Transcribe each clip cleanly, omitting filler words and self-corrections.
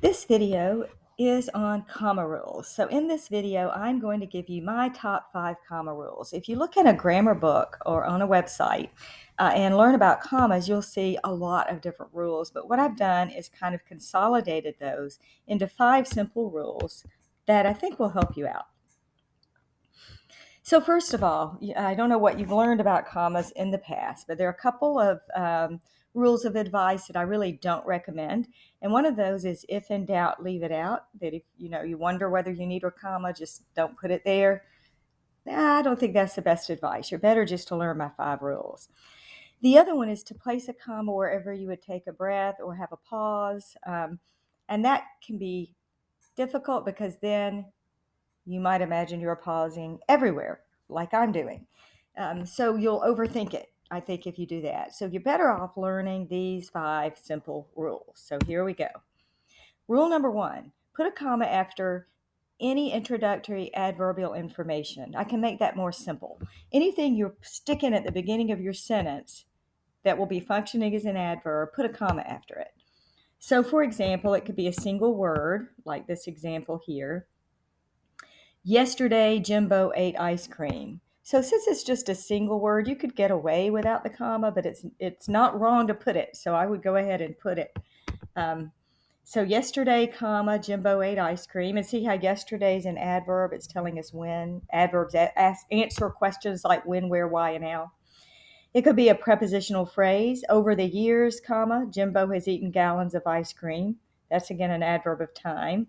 This video is on comma rules. So in this video, I'm going to give you my top 5 comma rules. If you look in a grammar book or on a website and learn about commas, you'll see a lot of different rules. But what I've done is kind of consolidated those into 5 simple rules that I think will help you out. So first of all, I don't know what you've learned about commas in the past, but there are a couple of rules of advice that I really don't recommend. And one of those is, if in doubt, leave it out. That if you wonder whether you need a comma, just don't put it there. I don't think that's the best advice. You're better just to learn my 5 rules. The other one is to place a comma wherever you would take a breath or have a pause. And that can be difficult because then you might imagine you're pausing everywhere, like I'm doing. So you'll overthink it, I think, if you do that. So you're better off learning these 5 simple rules. So here we go. Rule number 1, put a comma after any introductory adverbial information. I can make that more simple. Anything you're sticking at the beginning of your sentence that will be functioning as an adverb, put a comma after it. So, for example, it could be a single word, like this example here. Yesterday, Jimbo ate ice cream. So since it's just a single word, you could get away without the comma, but it's not wrong to put it. So I would go ahead and put it. So yesterday, comma, Jimbo ate ice cream. And see how yesterday is an adverb. It's telling us when. Adverbs answer questions like when, where, why, and how. It could be a prepositional phrase. Over the years, comma, Jimbo has eaten gallons of ice cream. That's, again, an adverb of time.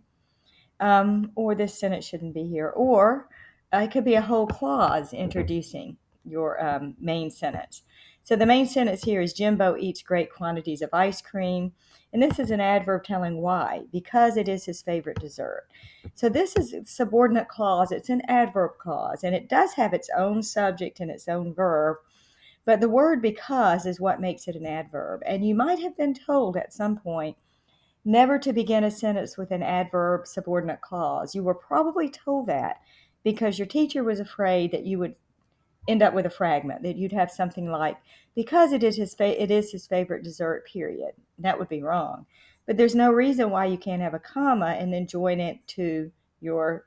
Or this sentence shouldn't be here. Or it could be a whole clause introducing your main sentence. So the main sentence here is Jimbo eats great quantities of ice cream. And this is an adverb telling why, because it is his favorite dessert. So this is a subordinate clause. It's an adverb clause, and it does have its own subject and its own verb. But the word because is what makes it an adverb. And you might have been told at some point never to begin a sentence with an adverb subordinate clause. You were probably told that because your teacher was afraid that you would end up with a fragment, that you'd have something like, because it is his favorite dessert, period. That would be wrong. But there's no reason why you can't have a comma and then join it to your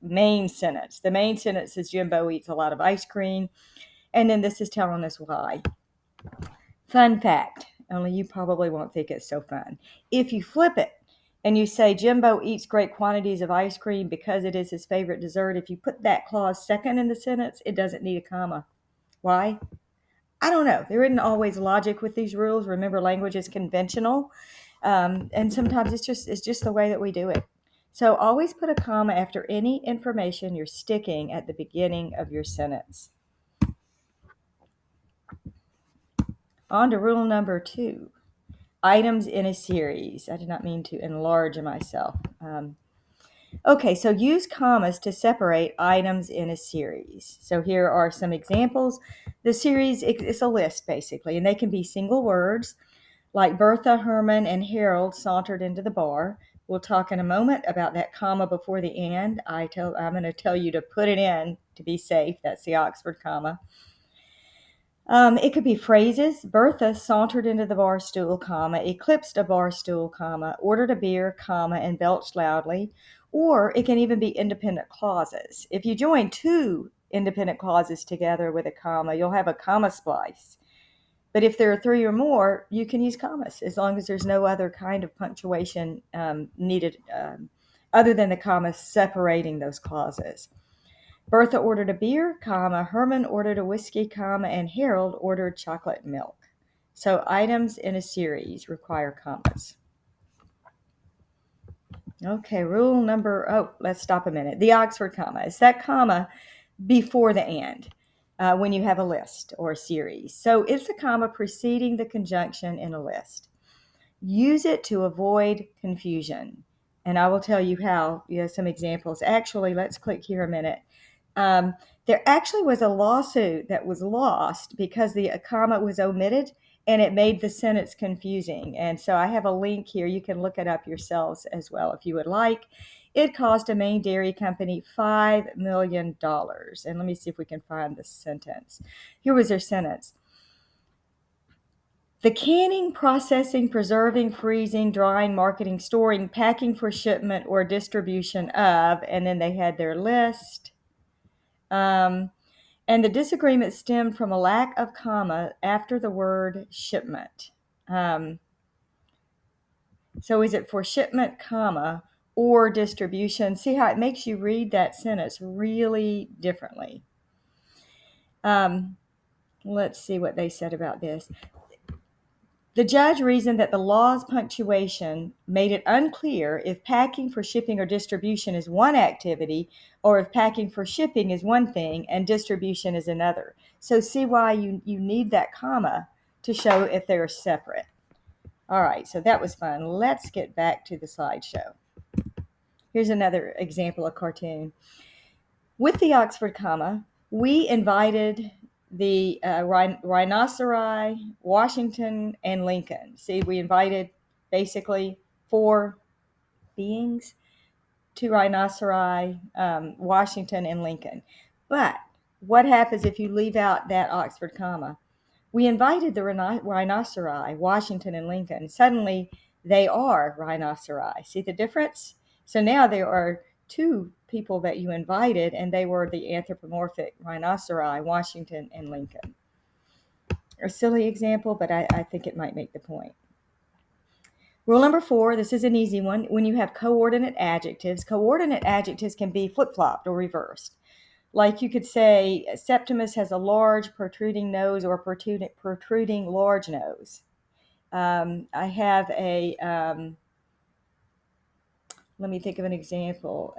main sentence. The main sentence is Jimbo eats a lot of ice cream, and then this is telling us why. Fun fact, only you probably won't think it's so fun. If you flip it and you say Jimbo eats great quantities of ice cream because it is his favorite dessert, if you put that clause second in the sentence, it doesn't need a comma. Why? I don't know. There isn't always logic with these rules. Remember, language is conventional, and sometimes it's just the way that we do it. So always put a comma after any information you're sticking at the beginning of your sentence. On to rule number 2. Items in a series. I did not mean to enlarge myself. Okay, so use commas to separate items in a series. So here are some examples. The series is a list, basically, and they can be single words, like Bertha, Herman, and Harold sauntered into the bar. We'll talk in a moment about that comma before the and. I'm going to tell you to put it in to be safe. That's the Oxford comma. It could be phrases. Bertha sauntered into the bar stool, comma, eclipsed a bar stool, comma, ordered a beer, comma, and belched loudly. Or it can even be independent clauses. If you join 2 independent clauses together with a comma, you'll have a comma splice. But if there are 3 or more, you can use commas as long as there's no other kind of punctuation needed other than the comma separating those clauses. Bertha ordered a beer, comma, Herman ordered a whiskey, comma, and Harold ordered chocolate milk. So items in a series require commas. Okay, let's stop a minute. The Oxford comma is that comma before the and when you have a list or a series. So it's a comma preceding the conjunction in a list. Use it to avoid confusion. And I will tell you how, some examples. Actually, let's click here a minute. There actually was a lawsuit that was lost because the comma was omitted and it made the sentence confusing. And so I have a link here. You can look it up yourselves as well if you would like. It cost a Maine dairy company $5 million. And let me see if we can find the sentence. Here was their sentence. The canning, processing, preserving, freezing, drying, marketing, storing, packing for shipment or distribution of, and then they had their list. And the disagreement stemmed from a lack of comma after the word shipment. So is it for shipment, comma, or distribution? See how it makes you read that sentence really differently. Let's see what they said about this. The judge reasoned that the law's punctuation made it unclear if packing for shipping or distribution is one activity, or if packing for shipping is one thing and distribution is another. So see why you need that comma to show if they're separate. All right, so that was fun. Let's get back to the slideshow. Here's another example of cartoon. With the Oxford comma, we invited the rhinoceri, Washington, and Lincoln. See, we invited basically 4 beings, 2 rhinoceri, Washington, and Lincoln. But what happens if you leave out that Oxford comma? We invited the rhinoceri, Washington, and Lincoln. Suddenly, they are rhinoceri. See the difference? So now there are 2 people that you invited, and they were the anthropomorphic rhinoceri, Washington, and Lincoln. A silly example, but I think it might make the point. Rule number 4, this is an easy one. When you have coordinate adjectives can be flip-flopped or reversed. Like you could say, Septimus has a large protruding nose or protruding large nose. I have let me think of an example,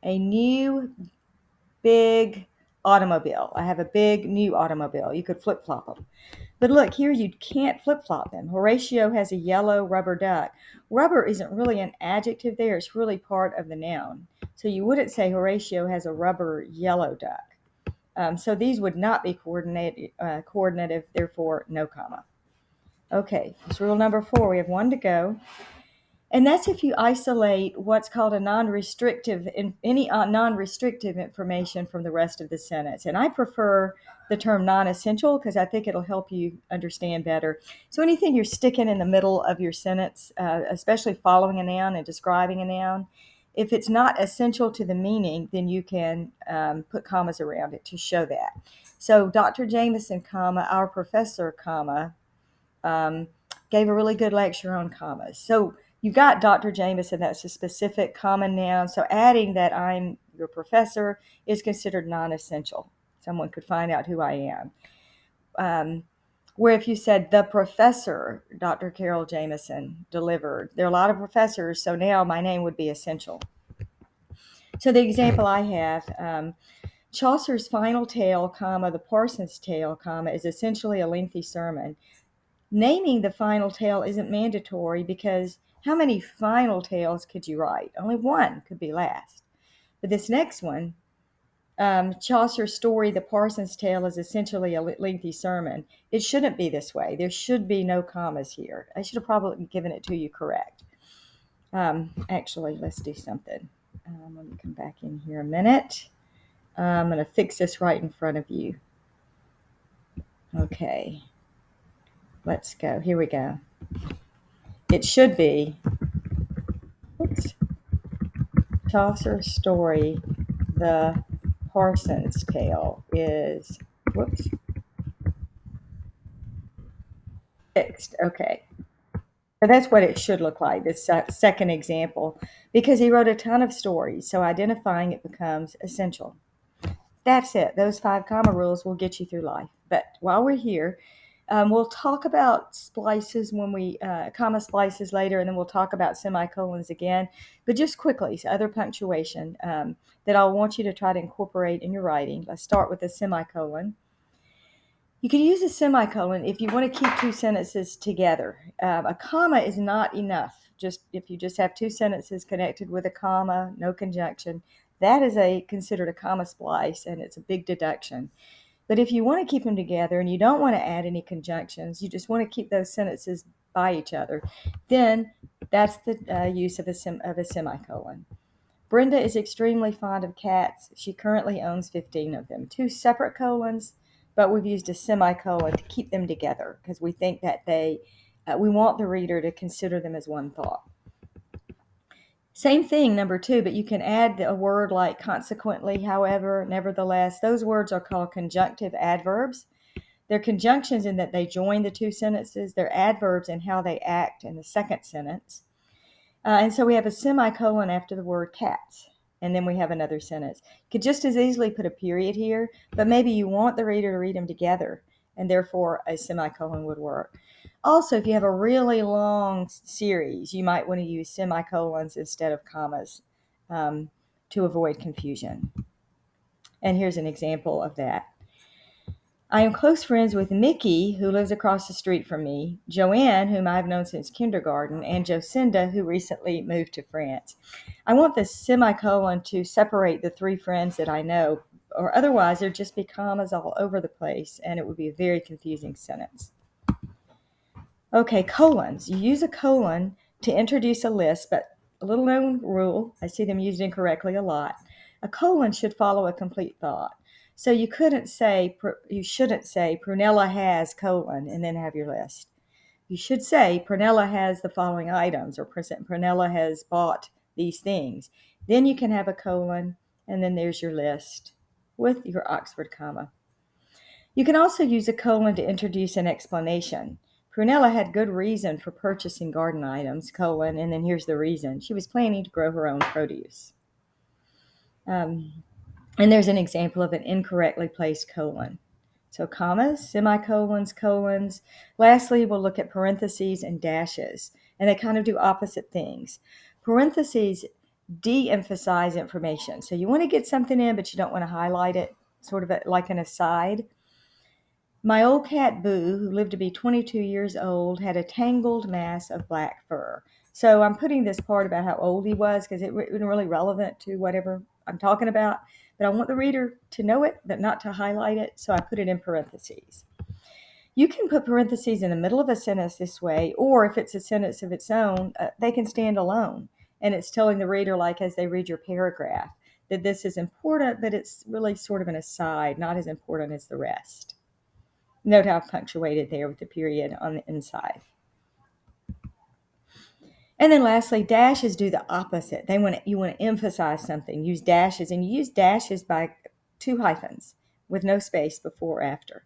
a new big automobile. I have a big new automobile. You could flip-flop them. But look, here you can't flip-flop them. Horatio has a yellow rubber duck. Rubber isn't really an adjective there. It's really part of the noun. So you wouldn't say Horatio has a rubber yellow duck. So these would not be coordinative, therefore no comma. Okay, that's rule number 4. We have 1 to go. And that's if you isolate what's called a non-restrictive, any non-restrictive information from the rest of the sentence. And I prefer the term non-essential because I think it'll help you understand better. So anything you're sticking in the middle of your sentence, especially following a noun and describing a noun, if it's not essential to the meaning, then you can put commas around it to show that. So Dr. Jameson, comma, our professor, comma, gave a really good lecture on commas. So you got Dr. Jameson, that's a specific common noun. So adding that I'm your professor is considered non-essential. Someone could find out who I am. Where if you said the professor, Dr. Carol Jameson, delivered, there are a lot of professors, so now my name would be essential. So the example I have, Chaucer's final tale, comma, the Parson's Tale, comma, is essentially a lengthy sermon. Naming the final tale isn't mandatory because how many final tales could you write? Only one could be last. But this next one, Chaucer's story, The Parson's Tale, is essentially a lengthy sermon. It shouldn't be this way. There should be no commas here. I should have probably given it to you correct. Actually, let's do something. Let me come back in here a minute. I'm going to fix this right in front of you. Okay. Let's go. Here we go. It should be Chaucer's story, The Parson's Tale, is fixed. Okay. So that's what it should look like, this second example, because he wrote a ton of stories, so identifying it becomes essential. That's it. Those 5 comma rules will get you through life. But while we're here, we'll talk about splices when we, comma splices later, and then we'll talk about semicolons again. But just quickly, other punctuation that I'll want you to try to incorporate in your writing. Let's start with a semicolon. You can use a semicolon if you want to keep 2 sentences together. A comma is not enough. Just if you just have 2 sentences connected with a comma, no conjunction, that is considered a comma splice, and it's a big deduction. But if you want to keep them together and you don't want to add any conjunctions, you just want to keep those sentences by each other, then that's the use of a semicolon. Brenda is extremely fond of cats. She currently owns 15 of them. 2 separate colons, but we've used a semicolon to keep them together because we think that we want the reader to consider them as one thought. Same thing, number 2, but you can add a word like consequently, however, nevertheless. Those words are called conjunctive adverbs. They're conjunctions in that they join the two sentences. They're adverbs in how they act in the second sentence. And so we have a semicolon after the word cats, and then we have another sentence. You could just as easily put a period here, but maybe you want the reader to read them together, and therefore a semicolon would work. Also, if you have a really long series, you might want to use semicolons instead of commas to avoid confusion. And here's an example of that. I am close friends with Mickey, who lives across the street from me, Joanne, whom I've known since kindergarten, and Jocinda, who recently moved to France. I want the semicolon to separate the 3 friends that I know, or otherwise there'd just be commas all over the place, and it would be a very confusing sentence. Okay, colons. You use a colon to introduce a list, but a little known rule, I see them used incorrectly a lot. A colon should follow a complete thought. So you shouldn't say Prunella has colon and then have your list. You should say Prunella has the following items, or Prunella has bought these things. Then you can have a colon, and then there's your list with your Oxford comma. You can also use a colon to introduce an explanation. Prunella had good reason for purchasing garden items, colon, and then here's the reason. She was planning to grow her own produce. And there's an example of an incorrectly placed colon. So commas, semicolons, colons. Lastly, we'll look at parentheses and dashes, and they kind of do opposite things. Parentheses de-emphasize information. So you want to get something in, but you don't want to highlight it, sort of like an aside. My old cat Boo, who lived to be 22 years old, had a tangled mass of black fur. So I'm putting this part about how old he was because it wasn't really relevant to whatever I'm talking about. But I want the reader to know it, but not to highlight it. So I put it in parentheses. You can put parentheses in the middle of a sentence this way, or if it's a sentence of its own, they can stand alone. And it's telling the reader, like as they read your paragraph, that this is important, but it's really sort of an aside, not as important as the rest. Note how I've punctuated there with the period on the inside. And then lastly, dashes do the opposite. You want to emphasize something. Use dashes, and you use dashes by 2 hyphens with no space before or after.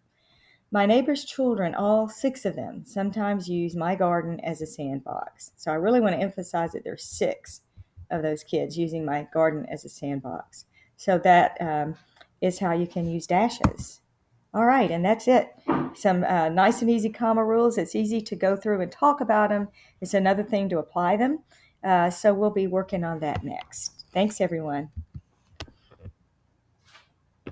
My neighbor's children, all 6 of them, sometimes use my garden as a sandbox. So I really want to emphasize that there's 6 of those kids using my garden as a sandbox. So that is how you can use dashes. All right, and that's it. Some nice and easy comma rules. It's easy to go through and talk about them. It's another thing to apply them. So we'll be working on that next. Thanks, everyone.